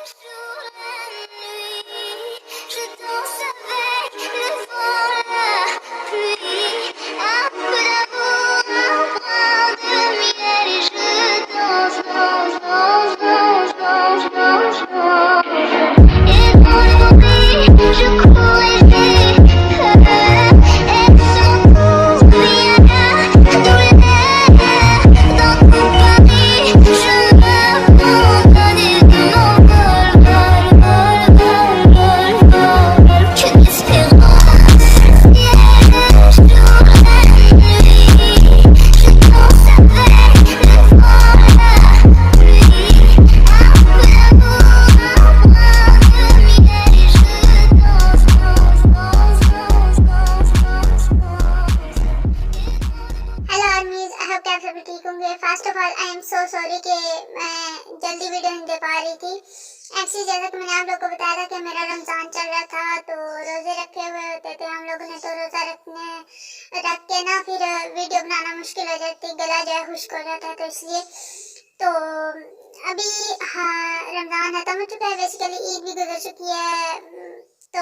Jour et nuit, je danse avec le vent, la pluie, un peu d'amour, un brin de miel et je danse, danse, danse, danse, danse, danse, danse. Et dans le bruit, je cours et et sans cours, rien dans tout Paris, je m'abandonne et de mon vol, que d'espérance. Le jour, la nuit, je danse avec le vent, la pluie, un peu d'amour, un brin de miel et je danse, danse, danse, danse, danse, danse, danse. Hello आर्मीज, I hope कि आप सभी ठीक होंगे। First of all I am so sorry कि मैं जल्दी video नहीं दे पा रही थी। एक्चुअली जैसा कि मैंने आप लोगों को बताया था कि मेरा रमजान चल रहा था, तो रोजे रखे हुए होते थे हम लोगों ने, तो रोजा रख के ना फिर वीडियो बनाना मुश्किल हो जाती, गला जो है खुश्क हो जाता है, तो इसलिए तो अभी हाँ रमजान खत्म हो चुका है, बेसिकली ईद भी गुजर चुकी है, तो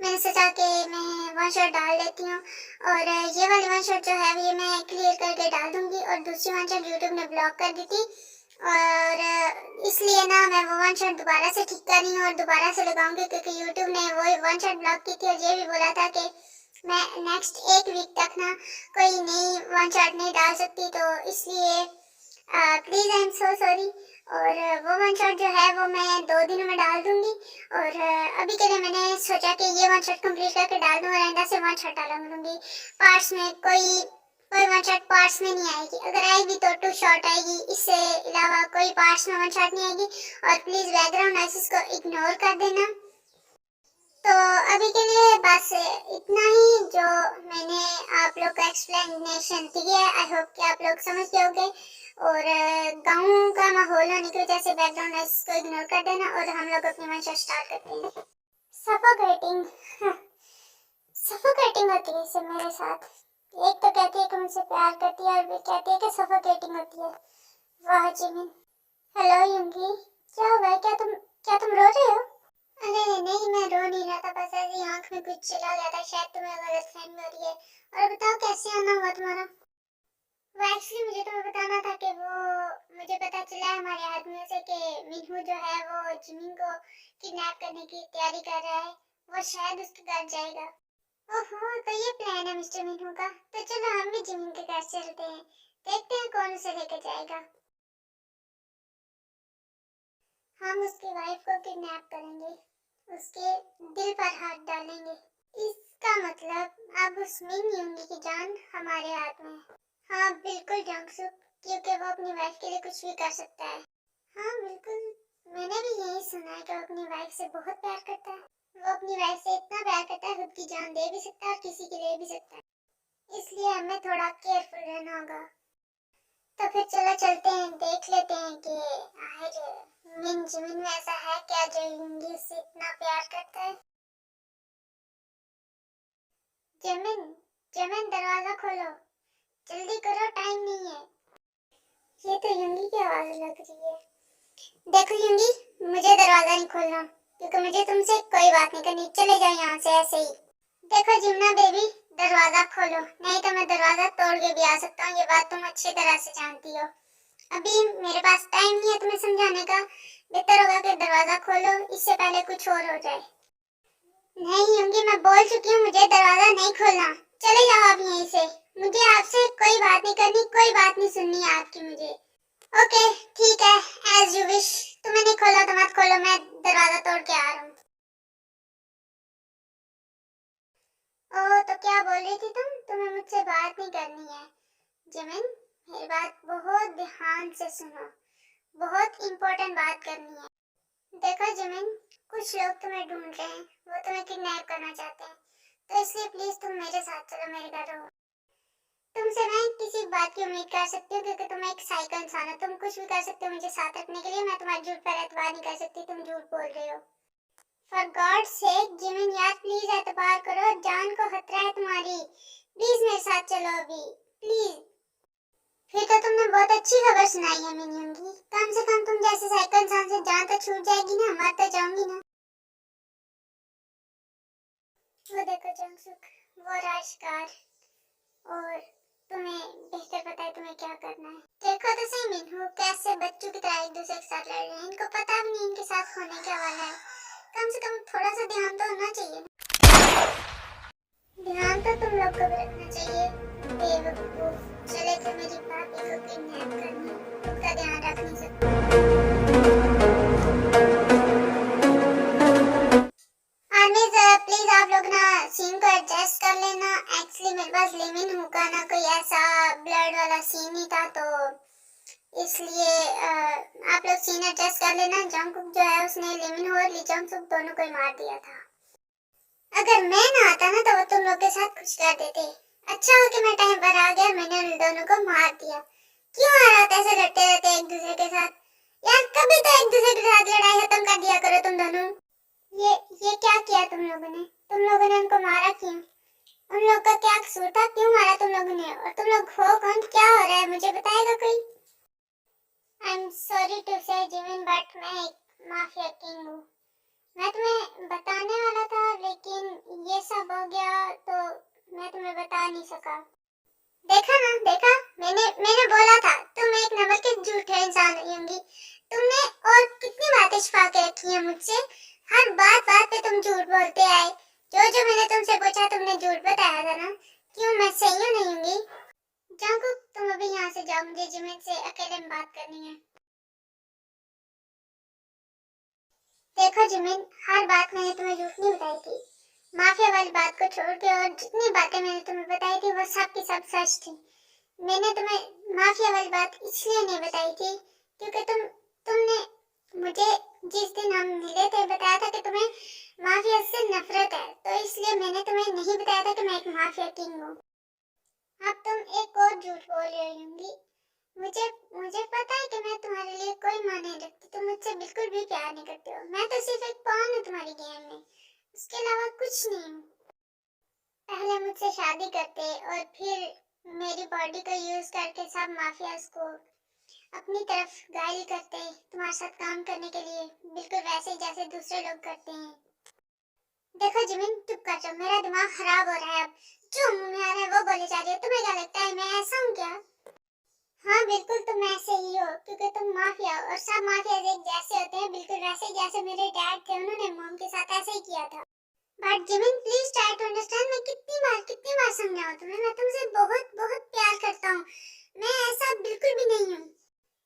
मैंने सोचा कि मैं वन शॉट डाल लेती हूँ। और ये वाली वन शॉट जो है ये मैं क्लियर करके डाल दूंगी, और दूसरी वन शॉट यूट्यूब ने ब्लॉक कर दी थी, और इसलिए ना मैं वो वन शॉट दोबारा से ठीक कर रही हूँ और दोबारा से लगाऊंगी, क्योंकि यूट्यूब ने वो वन शॉट ब्लॉक की थी और ये भी बोला था कि मैं नेक्स्ट एक वीक तक ना कोई नई वन शॉट नहीं डाल सकती, तो इसलिए please I am so sorry. और वो वन शॉट जो है वो मैं 2 दिनों में डाल दूंगी, और अभी के लिए मैंने सोचा कि ये वन शॉट कंप्लीट करके डाल दूँ और आइंदा से वन शॉट डाल दूंगी पार्ट्स में। कोई वन शॉट पार्ट्स में नहीं आएगी, अगर आएगी तो 2 शॉट आएगी, इससे अलावा कोई पार्ट्स में वन शॉट नहीं आएगी। और प्लीज़ बैकग्राउंड नॉइसेस को इग्नोर कर देना। तो अभी के लिए बस इतना ही जो मैंने आप लोग को एक्सप्लेनेशन दी है। आई होप कि आप लोग समझ गए, और गाँव का माहौल होने की वजह से बैकग्राउंड नॉइस को इग्नोर कर देना, और हम लोग अपनी मंशा स्टार्ट करते हैं। सफोकेटिंग सफोकेटिंग होती है इससे मेरे साथ। एक तो कहती है कि मुझसे प्यार करती है, और भी कहती है कि सफोकेटिंग होती है। वाह जिमिन। हेलो युंगी, क्या हुआ है? क्या तुम रो रहे हो? अरे नहीं, मैं रो नहीं रहा था, बस ऐसे आंख में कुछ चला गया था, शायद तुम्हें गलतफहमी हो रही है। और बताओ कैसे आना हुआ तुम्हारा? वो एक्चुअली मुझे तुम्हें बताना था कि वो मुझे पता चला है हमारे आदमियों से कि मिन्हू जो है वो जिमिन को किडनैप करने की तैयारी कर रहा है, वो शायद उसके घर जाएगा। ओहो, तो ये प्लान है मिस्टर मिन्हू का। तो चलो हम भी जिमिन के घर चलते हैं, देखते हैं कौन उसे लेकर जाएगा। हम उसकी वाइफ को किडनैप करेंगे, उसके दिल पर हाथ डालेंगे। इसका मतलब अब उस मिन युंगी की जान हमारे हाथ में है। हाँ बिल्कुल जंगसुक, क्योंकि वो अपनी वाइफ के लिए कुछ भी कर सकता है। हाँ बिल्कुल, मैंने भी यही सुना है कि वो अपनी वाइफ से बहुत प्यार करता है। वो अपनी वाइफ से इतना प्यार करता है, खुद की जान दे भी सकता है और किसी के लिए भी सकता है। इसलिए हमें थोड़ा केयरफुल रहना होगा। तो फिर चलो चलते हैं, देख लेते हैं कि आखिर मिन जिमिन में ऐसा है क्या जो युंगी उससे इतना प्यार करता है। जिमिन, जिमिन दरवाजा खोलो, जल्दी करो, टाइम नहीं है। ये तो युंगी की आवाज लग रही है। देखो युंगी, मुझे दरवाजा नहीं खोलना, क्योंकि मुझे तुमसे कोई बात नहीं करनी। चले जाओ यहाँ से ऐसे ही। देखो जिमना बेबी, दरवाजा खोलो, नहीं तो मैं दरवाजा तोड़ के भी आ सकता हूँ, ये बात तुम अच्छी तरह से जानती हो। अभी मेरे पास टाइम नहीं है तुम्हें समझाने का, बेहतर होगा कि दरवाजा खोलो, इससे पहले कुछ और हो जाए। नहीं युंगी, मैं बोल चुकी हूँ, मुझे दरवाजा नहीं खोलना। चले जाओ आप यहीं से, मुझे आपसे कोई बात नहीं करनी, कोई बात नहीं सुननी है आपकी मुझे। ओके ठीक है, एज यू विश। तुम्हें नहीं खोला तो मत खोलो, मैं दरवाजा तोड़ के आ रहा हूँ। ओ तो क्या बोल रही थी तुम्हें मुझसे बात नहीं करनी है? जिमिन, मेरी बात बहुत ध्यान से सुनो, बहुत इम्पोर्टेंट बात करनी है। देखो जिमिन, कुछ लोग तुम्हें ढूंढ रहे हैं, वो तुम्हें किडनैप करना चाहते हैं, तो इसलिए प्लीज तुम मेरे साथ चलो, मेरे घर रहो। तुमसे मैं किसी बात की उम्मीद कर सकती हूँ, क्योंकि तुम एक साइको इंसान हो, तुम कुछ भी कर सकते हो मुझे साथ रखने के लिए। मैं तुम्हारे झूठ पर एतबार नहीं कर सकती, तुम झूठ बोल रहे हो। फॉर गॉड सेक जिमिन यार, प्लीज एतबार करो, जान को खतरा है तुम्हारी, प्लीज मेरे साथ चलो अभी, प्लीज। फिर तो तुमने बहुत अच्छी खबर सुनाई है मिनी होंगी। कम से कम तुम जैसे साइकिल इंसान से जान तो छूट जाएगी ना, मर तो जाऊंगी ना। वो देखो जंगसुक, वो राजकार, और तुम्हें बेहतर पता है तुम्हें क्या करना है। देखो तो सही मिनहू कैसे बच्चों की तरह एक दूसरे के साथ लड़ रहे हैं। इनको पता भी नहीं इनके साथ होने क्या वाला है। कम से कम थोड़ा सा ध्यान तो होना चाहिए। ध्यान तो तुम लोग को भी रखना चाहिए। बेवकूफ, चले थे मेरी भाभी को किडनैप करने, उसका ध्यान रख नहीं सकते। आर्मीज प्लीज आप लोग ना सीन को एडजस्ट कर लेना। एक्चुअली मेरे पास लेमिन हु का ना कोई ऐसा ब्लड वाला सीन नहीं था, तो इसलिए आप लोग सीन एडजस्ट कर लेना। जंगकुक जो है उसने लेमिन हु और ली जंगसुक दोनों को ही मार दिया था। अगर मैं ना आता ना तो वो तुम लोग के साथ कुछ कर देते। अच्छा हो कि मैं टाइम पर आ गया, मैंने उन दोनों को मार दिया। क्यों आ रहा था ऐसे लड़ते रहते एक दूसरे के साथ? यार कभी तो एक दूसरे के साथ लड़ाई खत्म कर दिया करो तुम दोनों। ये क्या किया तुम लोगों ने? तुम लोगों ने उनको मारा क्यों? उन लोग का क्या कसूर था? क्यों मारा तुम लोगों ने? और तुम लोग हो कौन? क्या हो रहा है मुझे बताएगा कोई? आई एम सॉरी टू से जिमिन, बट मैं एक माफिया किंग हूँ। मैं तुम्हें बताने वाला था लेकिन ये सब हो गया तो मैं तुम्हें बता नहीं सका। देखा ना, देखा, मैंने बोला था तुम एक नंबर के झूठे इंसान होंगी। तुमने और कितनी बातें छुपा के रखी है मुझसे। हर बात पे तुम झूठ बोलते आए। जो मैंने तुमसे पूछा तुमने झूठ बताया था ना। क्यों मैं सही हूँ नहीं होंगी? जंगकुक तुम अभी यहाँ से जाओ, मुझे जिमिन से अकेले में बात करनी है। देखो जिमिन, हर बात मैंने तुम्हें झूठ नहीं बताई थी। माफिया वाली बात को छोड़ के और जितनी बातें मैंने तुम्हें बताई थी वो सब की सब सच थी। मैंने तुम्हें माफिया वाली बात इसलिए नहीं बताई थी क्योंकि तुमने मुझे जिस दिन हम मिले थे बताया था कि तुम्हें माफिया से नफरत है, तो इसलिए मैंने तुम्हें नहीं बताया था कि मैं एक माफिया किंग हूँ। अब तुम एक और झूठ बोल रही होंगी। मुझे पता है कि मैं तुम्हारे लिए कोई मान नहीं रखती। तुम मुझसे बिल्कुल भी प्यार नहीं करते हो। मैं तो सिर्फ एक पॉन हूँ तुम्हारी गेम में, उसके अलावा कुछ नहीं हूँ। पहले मुझसे शादी करते और फिर मेरी बॉडी को यूज करके सब माफियाज को अपनी तरफ घायल करते तुम्हारे साथ काम करने के लिए, बिल्कुल वैसे जैसे दूसरे लोग करते हैं। देखो जिमिन, चुप कर जाओ, मेरा दिमाग खराब हो रहा है अब। जो मुंह में आ रहा है वो बोले जा रही हो। तुम्हें क्या लगता है मैं ऐसा हूँ क्या? हाँ बिल्कुल तुम ऐसे ही हो क्योंकि तुम माफिया हो और सब माफिया एक जैसे होते हैं, बिल्कुल वैसे जैसे मेरे डैड थे, उन्होंने मॉम के साथ ऐसे ही किया था। But Jimin please try to understand. मैं कितनी बार समझाऊं तुम्हें, मैं तुमसे बहुत बहुत प्यार करता हूँ। मैं ऐसा बिल्कुल भी नहीं हूँ।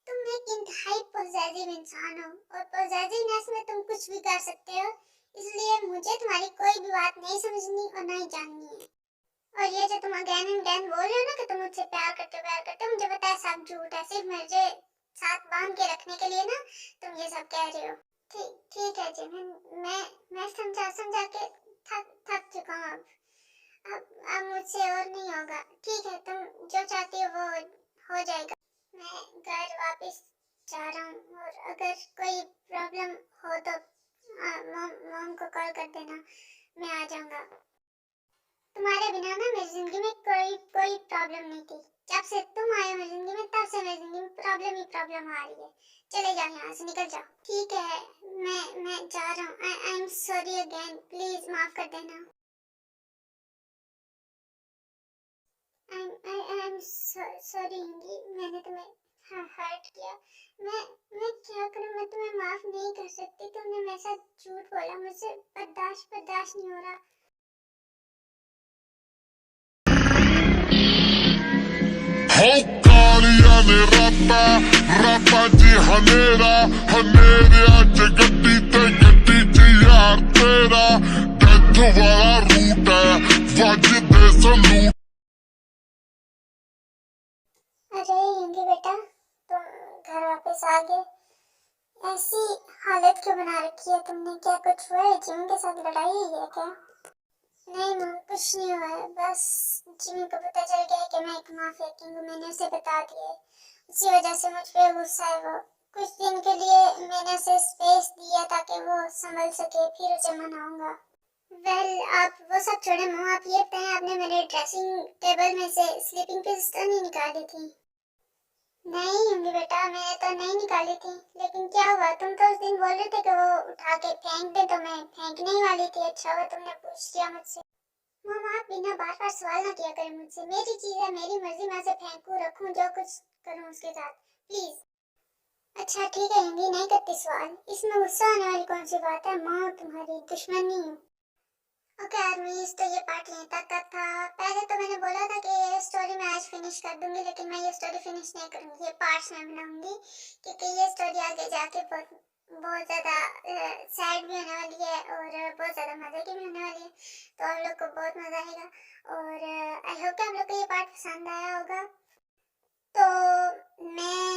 तुम एक इंतहाई पॉजिटिव इंसान हो और पॉजिटिवनेस में तुम कुछ भी कर सकते हो, इसलिए मुझे तुम्हारी कोई भी बात नहीं समझनी और नहीं जाननी है। और ये जो तुम अगेन एंड अगेन बोल रहे हो ना कि तुम मुझसे प्यार करते हो, मुझे पता है सब झूठ है, सिर्फ मुझे साथ बांध के रखने के लिए ना तुम ये सब कह रहे हो। ठीक है जिमिन, मैं समझा के थक चुका हूँ। अब मुझसे और नहीं होगा। ठीक है, तुम जो चाहती हो वो हो जाएगा। मैं घर वापस जा रहा हूँ और अगर कोई प्रॉब्लम हो तो मॉम को कॉल कर देना, मैं आ जाऊंगा। तुम्हारे बिना ना मेरी जिंदगी में कोई प्रॉब्लम नहीं थी। जब से तुम आए हो मेरी जिंदगी में तब से मेरी जिंदगी में प्रॉब्लम ही प्रॉब्लम आ रही है। चले जाओ यहाँ से, निकल जाओ। ठीक है, मैं जा रहा हूँ। I am sorry again, please माफ कर देना। आई एम सॉरी हिंदी, मैंने तुम्हें हर्ट किया। मैं क्या करूँ, मैं तुम्हें माफ नहीं कर सकती। तुमने मेरे साथ झूठ बोला, मुझसे बर्दाश्त नहीं हो रहा। हो कालिया ने राता जी हनेरा च गड्डी ते गड्डी च यार तेरा डेथ वाला रूट है वजदे सलूट। अरे हिंदी बेटा, तुम घर वापस आ गए। ऐसी हालत क्यों बना रखी है तुमने? क्या कुछ हुआ है? जिम के साथ लड़ाई हुई है क्या? नहीं मम्मी, कुछ नहीं हुआ है। बस जिमी को पता चल गया है कि मैं एक माफिया किंग हूँ। मैंने उसे बता दिया है, उसी वजह से मुझ पे गुस्सा है वो। कुछ दिन के लिए मैंने उसे स्पेस दिया ताकि वो संभल सके, फिर उसे मनाऊंगा। आप वो सब छोड़े मम्मा, आप ये बताएं आपने मेरे ड्रेसिंग टेबल में से स्लीपिंग पिल्स तो नहीं निकाली थी? नहीं होंगी बेटा, मैंने तो नहीं निकाली थी। लेकिन क्या हुआ, तुम तो उस दिन बोल रहे थे कि वो उठा के फेंक दे, तो मैं फेंकने ही वाली थी। अच्छा हुआ तुमने पूछ लिया मुझसे। मम्मा आप बिना बार बार सवाल ना किया करें मुझसे। मेरी चीज है, मेरी मर्जी, मैं उसे फेंकूं, रखूं, जो कुछ करूं उसके साथ, प्लीज। अच्छा ठीक है हिंदी, नहीं करती सवाल। इसमें गुस्सा आने वाली कौन सी बात है, माँ तुम्हारी दुश्मन नहीं हूँ। ओके आर्मीज, तो ये पार्ट यहीं तक का था। पहले तो मैंने बोला था कि ये स्टोरी मैं आज फिनिश कर दूंगी, लेकिन मैं ये स्टोरी फिनिश नहीं करूंगी, ये पार्ट्स में बनाऊंगी, क्योंकि ये स्टोरी आगे जाके बहुत ज़्यादा सैड भी होने वाली है और बहुत ज़्यादा मज़े की भी होने वाली है। तो आप लोग को बहुत मज़ा आएगा और आई होप कि आप लोग को ये पार्ट पसंद आया होगा। तो मैं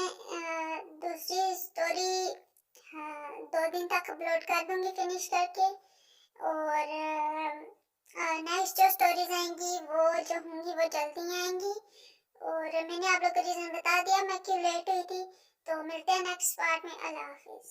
दूसरी स्टोरी 2 दिन तक अपलोड कर दूंगी फिनिश करके। और नेक्स्ट जो स्टोरीज आएंगी वो जो होंगी वो जल्दी आएंगी। और मैंने आप लोग को रीज़न बता दिया मैं क्यों लेट हुई थी। तो मिलते हैं नेक्स्ट पार्ट में। अल्लाह हाफिज़।